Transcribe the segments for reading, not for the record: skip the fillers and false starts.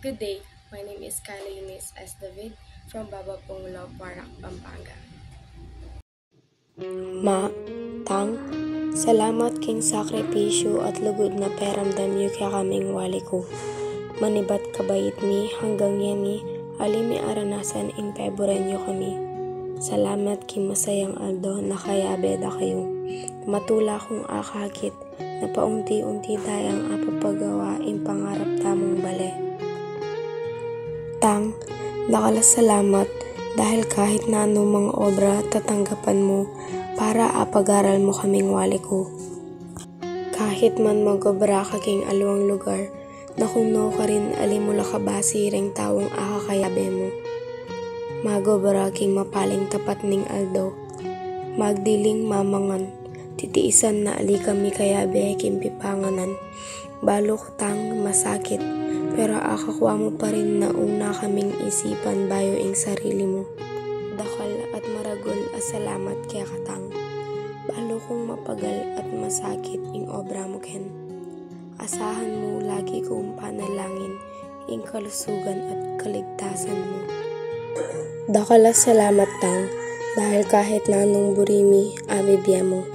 Good day, my name is Kyla Eunice S. David from Babapong Law Park, Pampanga. Ma, tang, salamat king sakripisyo at lugod na peramdam yu kaya kaming wali ko. Manibat kabayit mi hanggang yan ni alimi aranasan in peboran yu kami. Salamat king masayang aldo na kayabeda kayo. Matula kong akakit na paunti-unti tayang apapagawa in pangarap tamong bale. Tang, nakalas salamat dahil kahit na anumang obra tatanggapan mo para apag-aral mo kaming wali ko. Kahit man magobra kaking alawang lugar, na kuno ka rin alimula kabasi ring tawong akakayabe mo. Magobra king mapaling tapat ning aldo, magdiling mamangan, titiisan na ali kami kayabe king pipanganan, balok tang masakit, pero akakuha mo pa rin na una kaming isipan bayo ing sarili mo. Dakal at maragol salamat kaya katang. Balo kong mapagal at masakit ing obra mo ken. Asahan mo lagi kong panalangin ing kalusugan at kaligtasan mo. Dakal salamat tang dahil kahit na anong burimi abibya mo.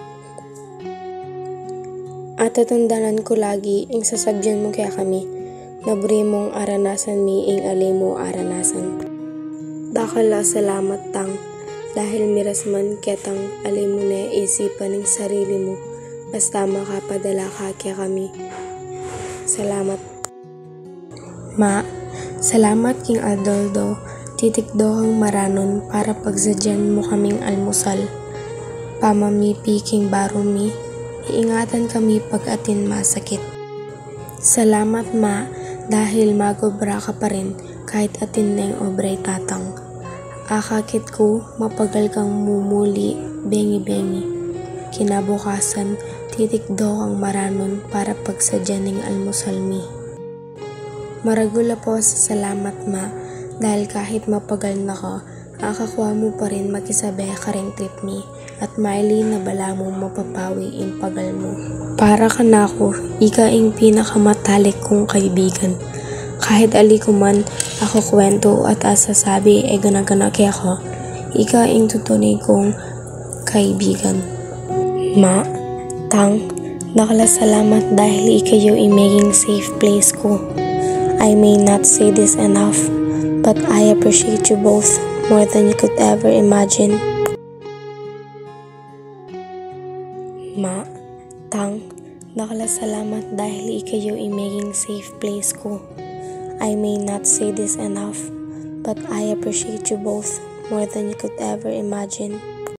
At tatandanan ko lagi ing sasabyan mo kaya kami na burimong aranasan mi ing alimo aranasan. Dakala salamat tang dahil miras man ketang alim mo na isipan ng sarili mo basta makapadala ka kaya kami. Salamat. Ma, salamat king Adoldo, titikdo kang maranon para pagsadyan mo kaming almusal. Pamamipi king barumi, iingatan kami pag atin masakit. Salamat ma, dahil magobra ka pa rin kahit atin na yung obray tatang. Akakit ko, mapagal kang mumuli, bengi-bengi. Kinabukasan, titikdo kang maranon para pagsadyan ng almusal mi. Maragula po sa salamat ma, dahil kahit mapagal na ka, akakuha mo pa rin makisabay ka ring trip mi, at maili na bala mo mapapawi in pagal mo. Para ka na ako, ika ing pinakamatalik kong kaibigan. Kahit ali ko man ako kwento at asasabi ay gana-gana kaya ko, ika ing tutunay kong kaibigan. Ma, tang, nakalasalamat dahil ikayo ay maging safe place ko. I may not say this enough, but I appreciate you both more than you could ever imagine. Ma, tang, nakalasalamat dahil ikayo ay maging safe place ko. I may not say this enough, but I appreciate you both more than you could ever imagine.